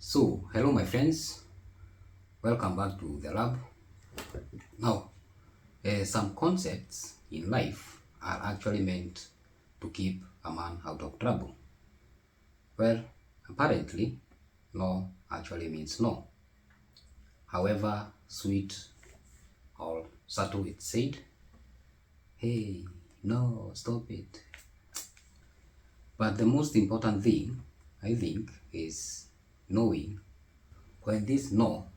So, hello my friends, welcome back to the lab. Now, some concepts in life are actually meant to keep a man out of trouble. Well, apparently, no actually means no. However sweet or subtle it said, hey, no, stop it. But the most important thing, I think, is knowing when this no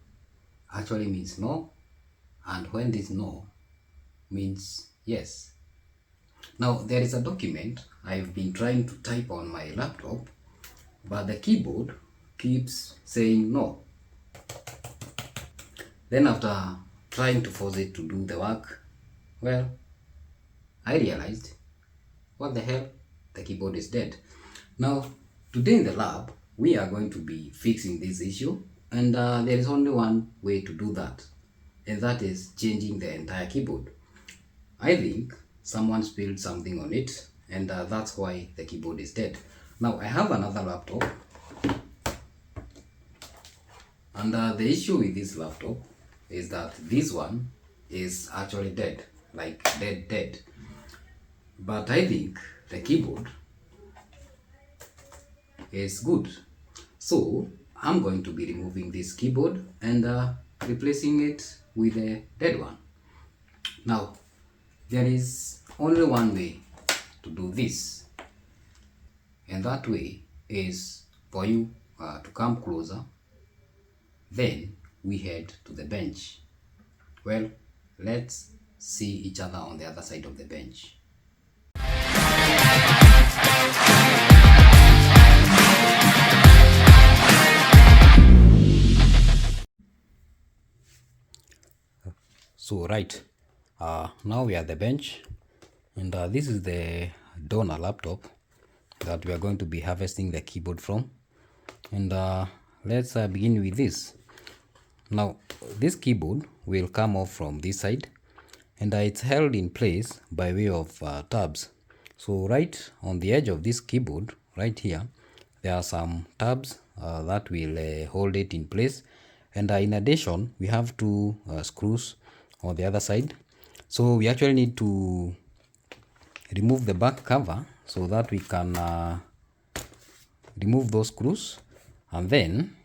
actually means no and when this no means yes. Now there is a document I've been trying to type on my laptop, but the keyboard keeps saying no. Then after trying to force it to do the work, well, I realized, what the hell, the keyboard is dead. Now today in the lab, we are going to be fixing this issue, and there is only one way to do that, and that is changing the entire keyboard. I think someone spilled something on it, and that's why the keyboard is dead. Now I have another laptop, and the issue with this laptop is that this one is actually dead, like dead. But I think the keyboard is good. So I'm going to be removing this keyboard and replacing it with a dead one. Now, there is only one way to do this, and that way is for you to come closer, then we head to the bench. Well, let's see each other on the other side of the bench. So right, now we are at the bench, and this is the donor laptop that we are going to be harvesting the keyboard from. And let's begin with this. Now this keyboard will come off from this side, and it's held in place by way of tabs. So right on the edge of this keyboard, right here, there are some tabs that will hold it in place. And in addition, we have two screws on the other side. So we actually need to remove the back cover so that we can remove those screws, and then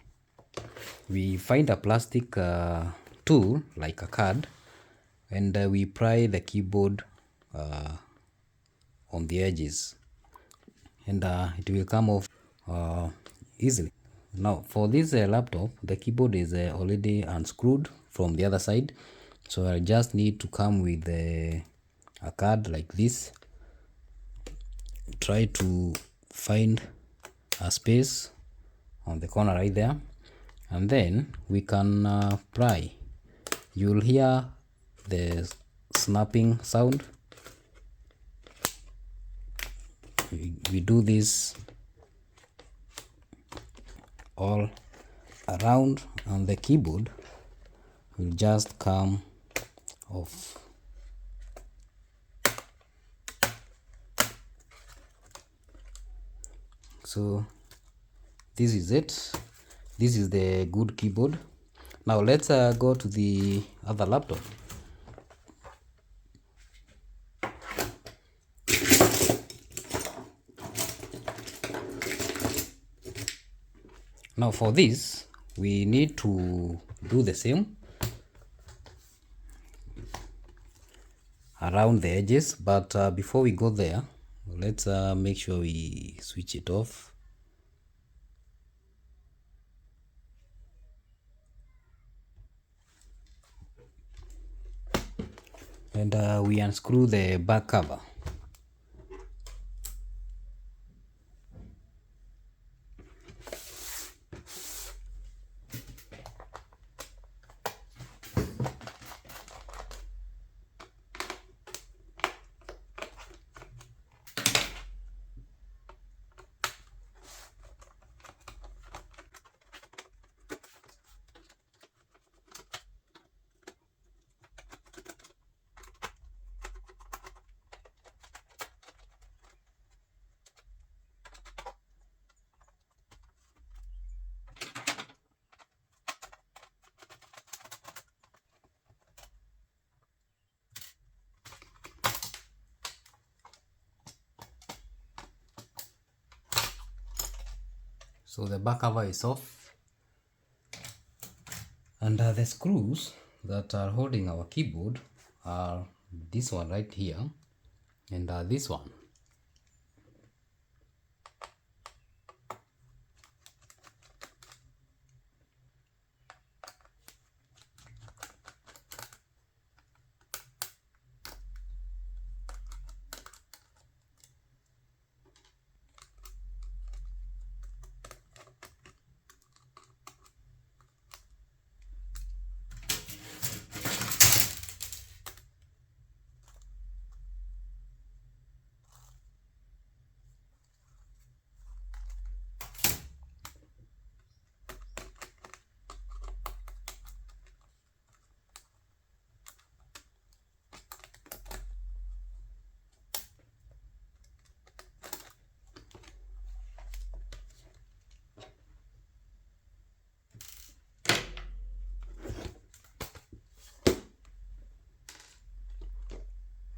we find a plastic tool like a card, and we pry the keyboard on the edges, and it will come off easily. Now for this laptop, the keyboard is already unscrewed from the other side, so I just need to come with a card like this, try to find a space on the corner right there, and then we can pry. You'll hear the snapping sound. We do this all around, and the keyboard will just come off. So this is it. This is the good keyboard. Now let's go to the other laptop. Now for this, we need to do the same around the edges, but before we go there, let's make sure we switch it off. And we unscrew the back cover. So the back cover is off, and the screws that are holding our keyboard are this one right here and this one.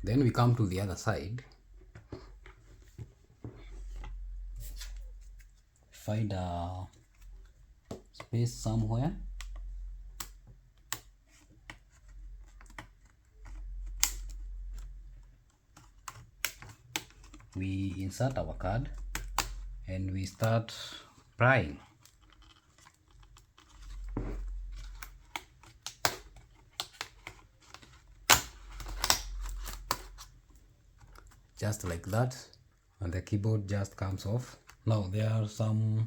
Then we come to the other side, find a space somewhere. We insert our card and we start prying. Just like that, and the keyboard just comes off. Now there are some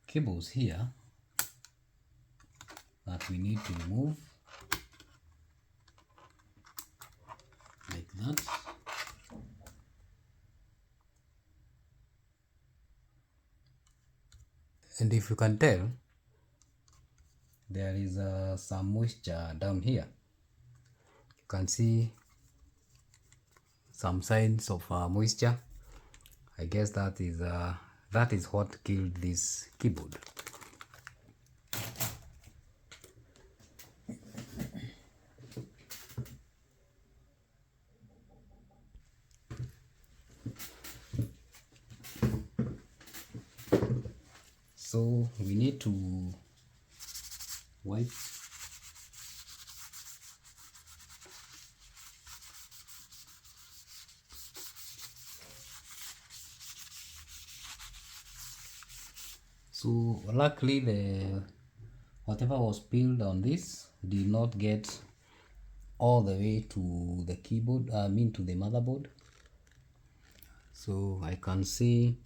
cables here that we need to remove, like that. And if you can tell, there is some moisture down here. You can see some signs of moisture. I guess that is what killed this keyboard. So we need to wipe so luckily the whatever was spilled on this did not get all the way to the keyboard, to the motherboard. So I can see,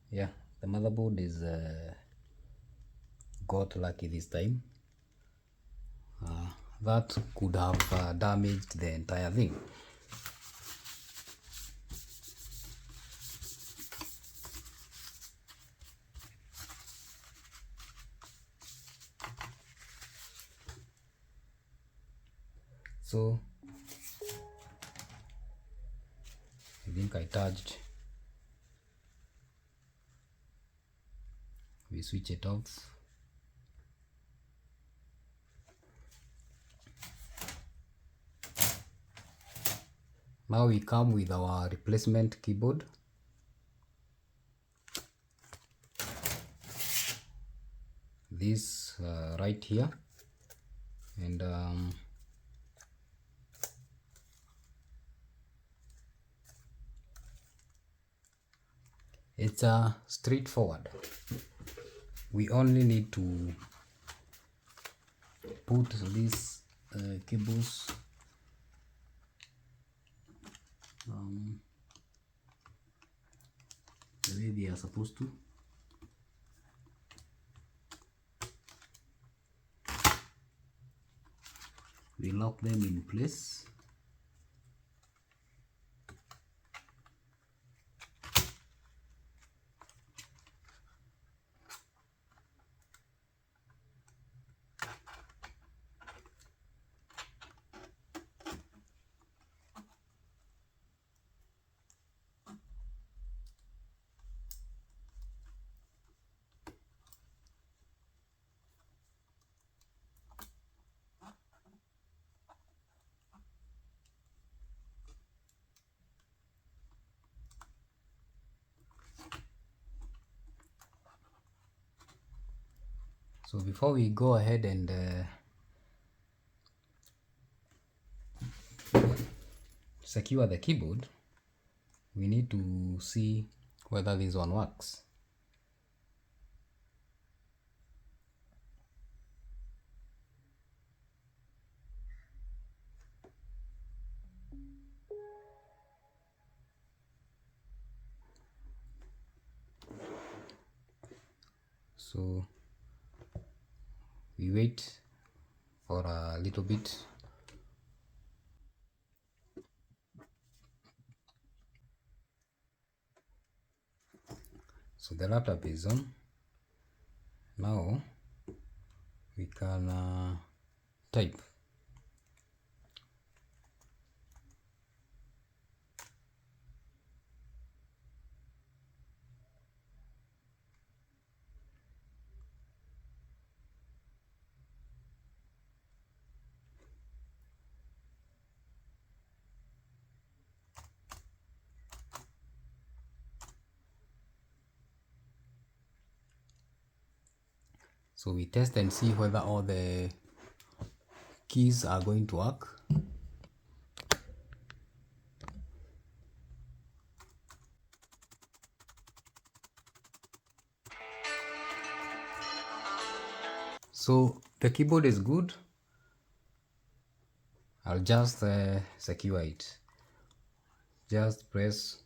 yeah, the motherboard is got lucky this time. That could have damaged the entire thing. So I think I touched. We switch it off. Now we come with our replacement keyboard. This right here, and it's straightforward. We only need to put these cables the way they are supposed to. We lock them in place. So before we go ahead and secure the keyboard, we need to see whether this one works. So we wait for a little bit. So the laptop is on. Now we can type. So we test and see whether all the keys are going to work. So the keyboard is good. I'll just secure it. Just press,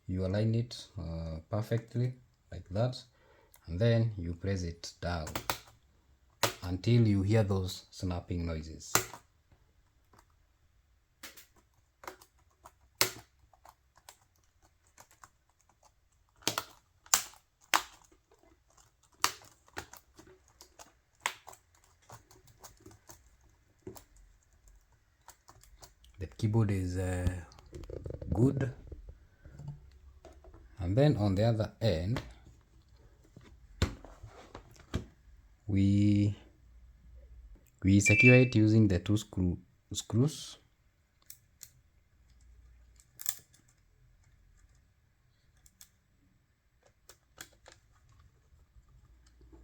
you align it perfectly like that, and then you press it down until you hear those snapping noises. The keyboard is good. And then on the other end, we secure it using the two screws.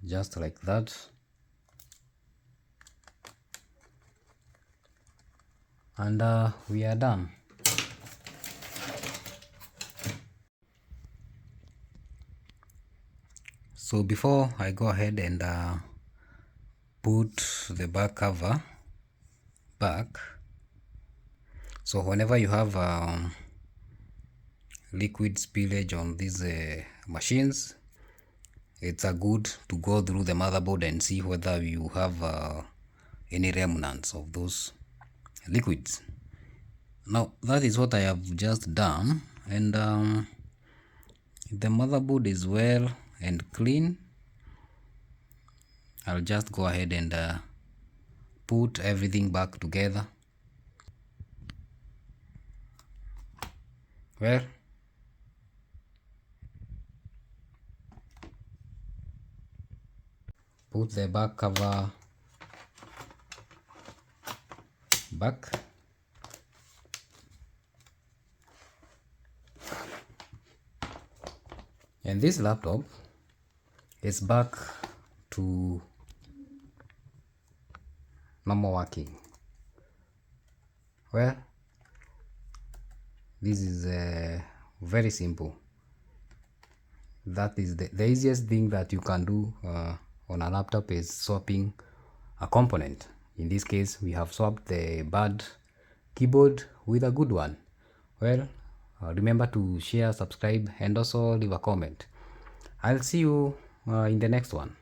Just like that. And we are done. So before I go ahead and put the back cover back, so whenever you have liquid spillage on these machines, it's good to go through the motherboard and see whether you have any remnants of those liquids. Now that is what I have just done, and if the motherboard is well and clean, I'll just go ahead and put everything back together. Well, put the back cover back. And this laptop is back to normal working. Well, this is very simple. That is the easiest thing that you can do on a laptop is swapping a component. In this case, we have swapped the bad keyboard with a good one. Well, remember to share, subscribe, and also leave a comment. I'll see you in the next one.